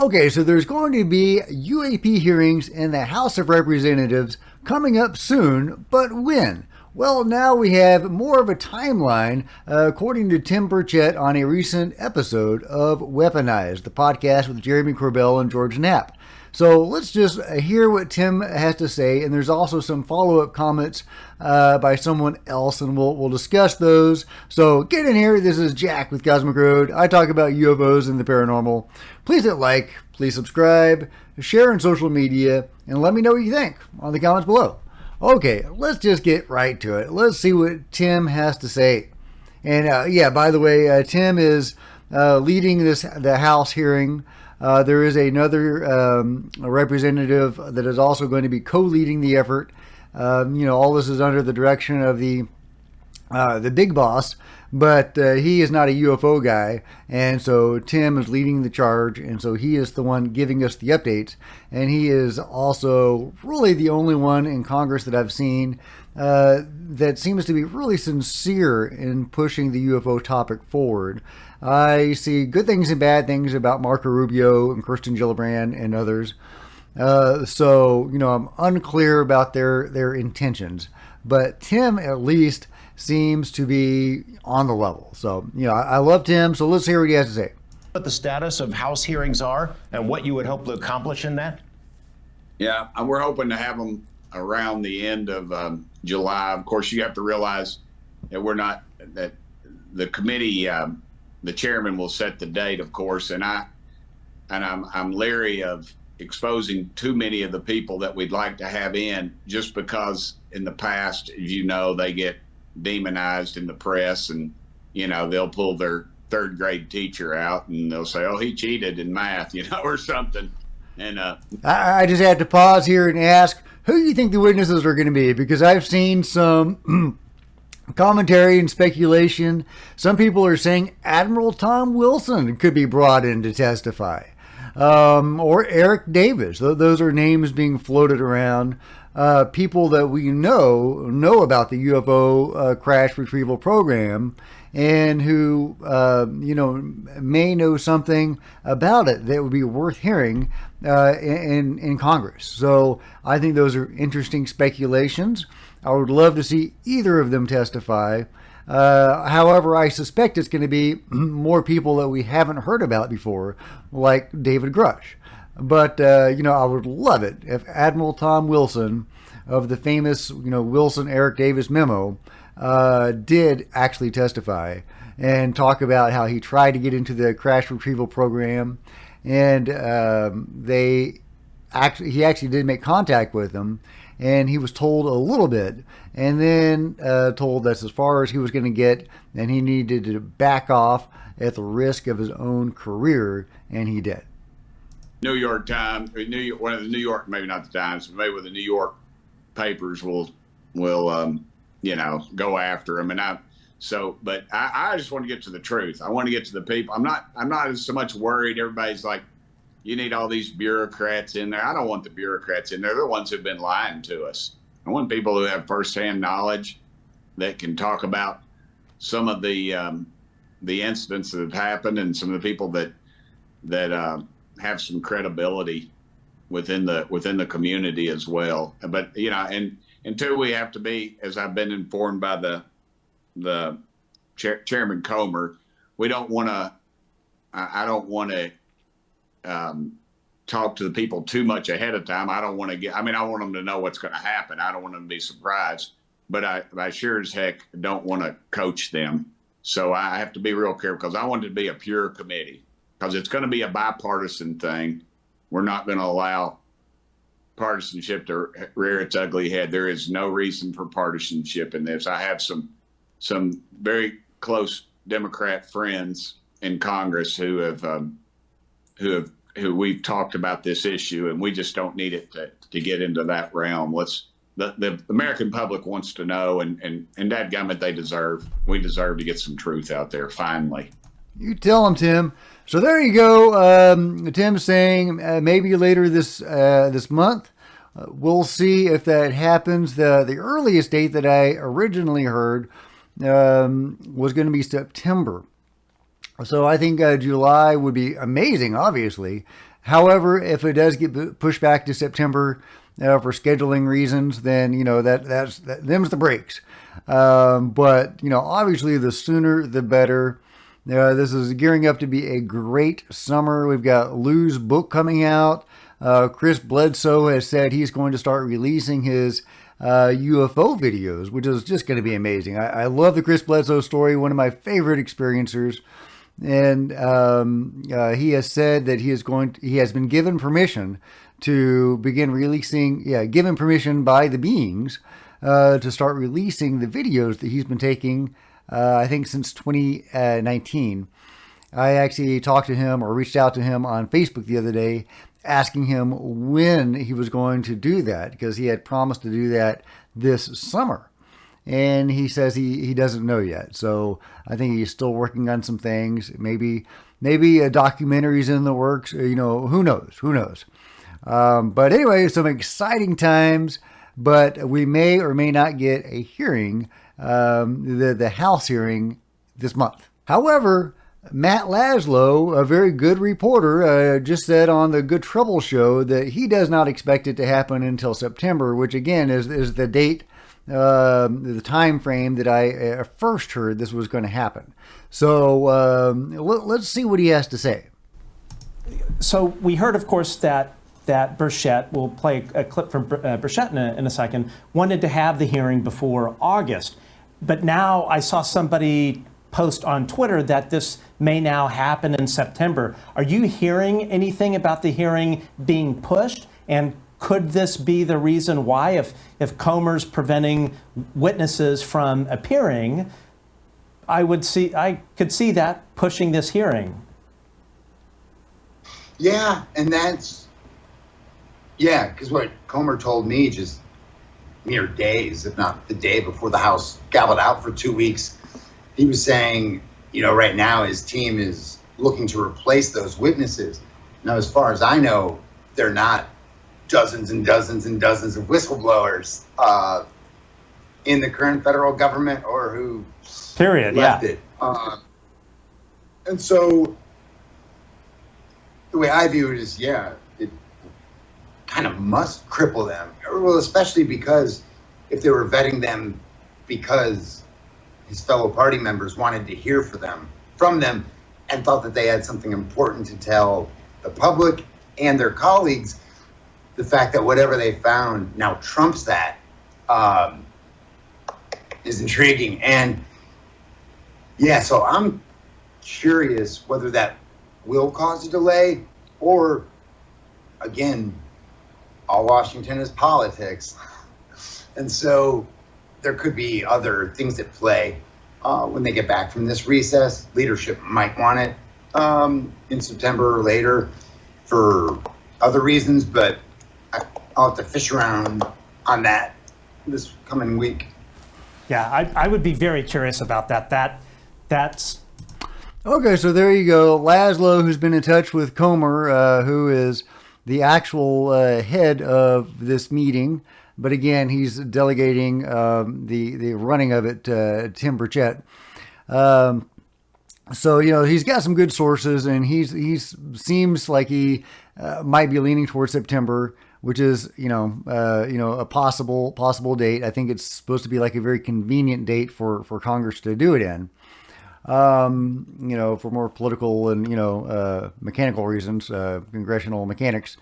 Okay, so there's going to be UAP hearings in the House of Representatives coming up soon, but when? Well, now we have more of a timeline, according to Tim Burchett on a recent episode of Weaponized, the podcast with Jeremy Corbell and George Knapp. So let's just hear what Tim has to say, and there's also some follow-up comments by someone else, and we'll discuss those. So get in here. This is Jack with Cosmic Road. I talk about UFOs and the paranormal. Please hit like, please subscribe, share on social media, and let me know what you think on the comments below. Okay, let's just get right to it. Let's see what Tim has to say. And yeah, by the way, Tim is leading the House hearing. There is another representative that is also going to be co-leading the effort. All this is under the direction of the big boss, but he is not a UFO guy, and so Tim is leading the charge, and so he is the one giving us the updates, and he is also really the only one in Congress that I've seen that seems to be really sincere in pushing the UFO topic forward. I see good things and bad things about Marco Rubio and Kirsten Gillibrand and others. So I'm unclear about their intentions, but Tim at least seems to be on the level. So, I love Tim. So let's hear what he has to say. What the status of House hearings are and what you would hope to accomplish in that? Yeah, and we're hoping to have them around the end of July. Of course, you have to realize that that the committee, the chairman will set the date, of course, and I'm leery of exposing too many of the people that we'd like to have in, just because in the past, as they get demonized in the press, and they'll pull their third grade teacher out and they'll say, oh, he cheated in math, or something. And I just had to pause here and ask, who do you think the witnesses are going to be? Because I've seen some commentary and speculation. Some people are saying Admiral Tom Wilson could be brought in to testify, or Eric Davis. Those are names being floated around. People that we know about the UFO crash retrieval program, and who may know something about it that would be worth hearing in Congress. So I think those are interesting speculations. I would love to see either of them testify. However, I suspect it's going to be more people that we haven't heard about before, like David Grush. But, I would love it if Admiral Tom Wilson of the famous, Wilson Eric Davis memo did actually testify and talk about how he tried to get into the crash retrieval program, and he actually did make contact with them, and he was told a little bit, and then told that's as far as he was going to get, and he needed to back off at the risk of his own career, and he did. New York Times, one of the New York, maybe not the Times, but maybe the New York papers will go after him. But I just want to get to the truth. I want to get to the people. I'm not so much worried. Everybody's like, you need all these bureaucrats in there. I don't want the bureaucrats in there. They're the ones who've been lying to us. I want people who have firsthand knowledge that can talk about some of the incidents that have happened, and some of the people that have some credibility within the community as well. But and two, we have to be, as I've been informed by the Chairman Comer, we don't want to. I don't want to talk to the people too much ahead of time. I don't want to I want them to know what's going to happen. I don't want them to be surprised. But I sure as heck don't want to coach them. So I have to be real careful, because I want it to be a pure committee, because it's going to be a bipartisan thing. We're not going to allow partisanship to rear its ugly head. There is no reason for partisanship in this. I have some very close Democrat friends in Congress who we've talked about this issue, and we just don't need it to get into that realm. The American public wants to know, and dadgummit, we deserve to get some truth out there finally. You tell them, Tim. So there you go. Tim saying maybe later this month. We'll see if that happens. The earliest date that I originally heard was going to be September. So I think July would be amazing, obviously. However, if it does get pushed back to September for scheduling reasons, then that's them's the breaks. But obviously, the sooner the better. This is gearing up to be a great summer. We've got Lou's book coming out. Chris Bledsoe has said he's going to start releasing his UFO videos, which is just going to be amazing. I love the Chris Bledsoe story, one of my favorite experiencers. And he has said that he has been given permission to begin releasing, given permission by the beings to start releasing the videos that he's been taking, I think since 2019. I actually talked to him or reached out to him on Facebook the other day, asking him when he was going to do that, because he had promised to do that this summer. And he says he doesn't know yet. So I think he's still working on some things. Maybe a documentary's in the works. Who knows? But anyway, some exciting times. But we may or may not get a hearing, the House hearing this month. However, Matt Laszlo, a very good reporter, just said on the Good Trouble show that he does not expect it to happen until September, which again is the date, the time frame that I first heard this was going to happen. So let's see what he has to say. So we heard, of course, that Burchett, we'll play a clip from Burchett in a second, wanted to have the hearing before August. But now I saw somebody post on Twitter that this may now happen in September. Are you hearing anything about the hearing being pushed? And could this be the reason why, if Comer's preventing witnesses from appearing, I could see that pushing this hearing? Yeah, and because what Comer told me just mere days, if not the day before the House gobbled out for 2 weeks, he was saying, right now his team is looking to replace those witnesses. Now, as far as I know, they're not dozens and dozens and dozens of whistleblowers in the current federal government or who left it. And so the way I view it is, it kind of must cripple them. Well, especially because if they were vetting them because his fellow party members wanted to hear from them and thought that they had something important to tell the public and their colleagues, the fact that whatever they found now trumps that is intriguing. And so I'm curious whether that will cause a delay or, again, all Washington is politics. And so there could be other things at play when they get back from this recess. Leadership might want it in September or later for other reasons, but I'll have to fish around on that this coming week. Yeah, I would be very curious about that. That's okay. So there you go, Laszlo, who's been in touch with Comer, who is the actual head of this meeting. But again, he's delegating the running of it to Tim Burchett. So he's got some good sources, and he's seems like he might be leaning towards September, which is a possible date. I think it's supposed to be like a very convenient date for Congress to do it in. For more political and mechanical reasons, congressional mechanics.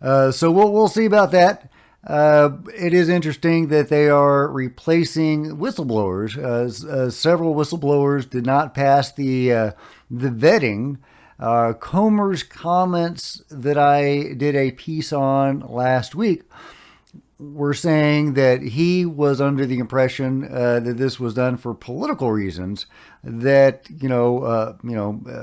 So we'll see about that. It is interesting that they are replacing whistleblowers. Several whistleblowers did not pass the vetting. Comer's comments that I did a piece on last week were saying that he was under the impression that this was done for political reasons. That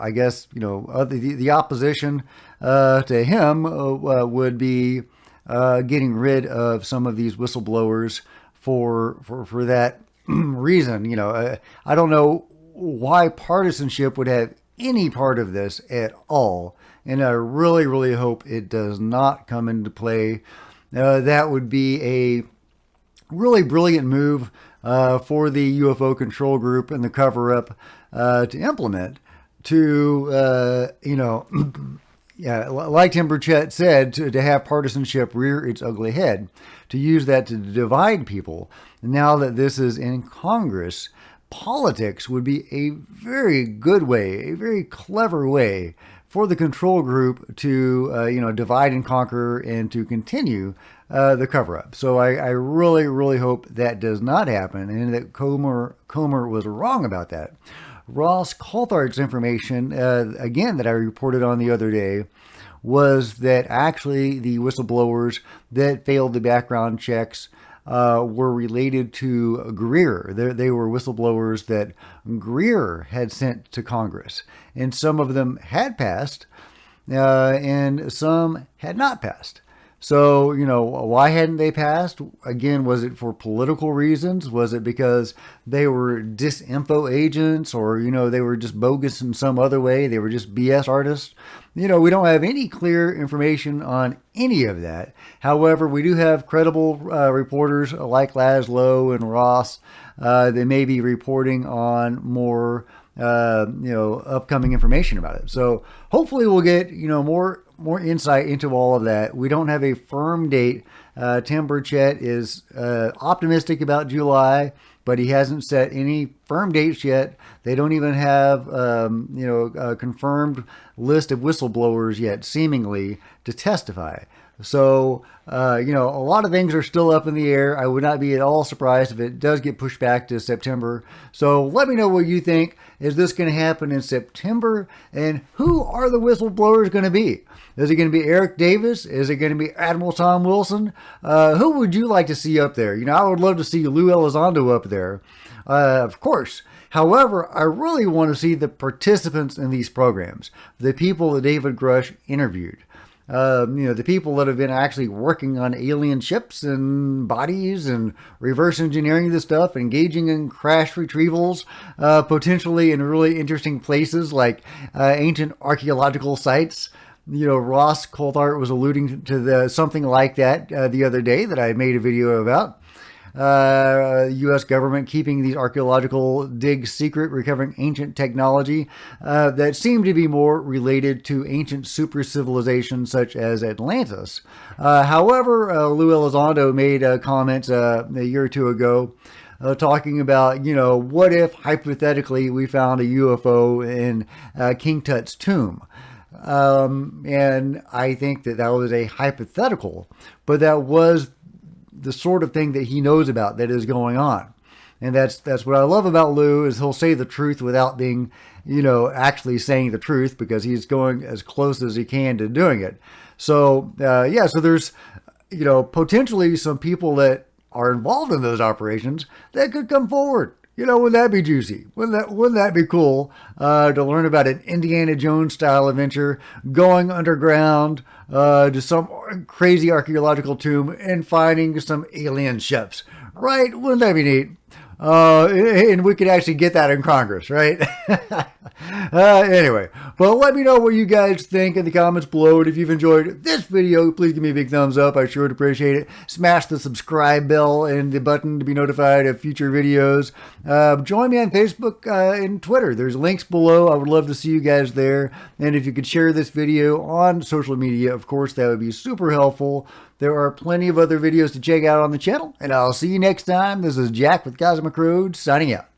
I guess the opposition to him would be getting rid of some of these whistleblowers for that reason. I don't know why partisanship would have any part of this at all, and I really, really hope it does not come into play. That would be a really brilliant move for the UFO control group and the cover-up to implement to yeah, like Tim Burchett said, to have partisanship rear its ugly head, to use that to divide people. Now that this is in Congress, politics would be a very good way, a very clever way for the control group to, divide and conquer and to continue the cover-up. So I really, really hope that does not happen and that Comer was wrong about that. Ross Coulthard's information, again, that I reported on the other day, was that actually the whistleblowers that failed the background checks were related to Greer. They were whistleblowers that Greer had sent to Congress. And some of them had passed, and some had not passed. So, why hadn't they passed? Again, was it for political reasons? Was it because they were disinfo agents or, they were just bogus in some other way? They were just BS artists? We don't have any clear information on any of that. However, we do have credible reporters like Laszlo and Ross. They may be reporting on more, upcoming information about it. So hopefully we'll get, more insight into all of that. We don't have a firm date. Tim Burchett is optimistic about July, but he hasn't set any firm dates yet. They don't even have, a confirmed list of whistleblowers yet, seemingly, to testify. So, a lot of things are still up in the air. I would not be at all surprised if it does get pushed back to September. So let me know what you think. Is this going to happen in September? And who are the whistleblowers going to be? Is it going to be Eric Davis? Is it going to be Admiral Tom Wilson? Who would you like to see up there? I would love to see Lou Elizondo up there, of course. However, I really want to see the participants in these programs, the people that David Grush interviewed. The people that have been actually working on alien ships and bodies and reverse engineering this stuff, engaging in crash retrievals, potentially in really interesting places like ancient archaeological sites. Ross Coulthard was alluding to something like that the other day that I made a video about. U.S. government keeping these archaeological digs secret, recovering ancient technology that seemed to be more related to ancient super civilizations such as Atlantis. However, Lou Elizondo made comments a year or two ago talking about, what if hypothetically we found a UFO in King Tut's tomb? And I think that was a hypothetical, but that was the sort of thing that he knows about that is going on. And that's what I love about Lou, is he'll say the truth without being, actually saying the truth, because he's going as close as he can to doing it. So, so there's, potentially some people that are involved in those operations that could come forward. Wouldn't that be juicy? Wouldn't that be cool to learn about an Indiana Jones style adventure, going underground to some crazy archaeological tomb and finding some alien ships, right? Wouldn't that be neat? And we could actually get that in Congress, right? Anyway, well, let me know what you guys think in the comments below. And if you've enjoyed this video, please give me a big thumbs up. I sure would appreciate it. Smash the subscribe bell and the button to be notified of future videos. Join me on Facebook and Twitter. There's links below. I would love to see you guys there. And if you could share this video on social media, of course, that would be super helpful. There are plenty of other videos to check out on the channel, and I'll see you next time. This is Jack with Cosmic Road, signing out.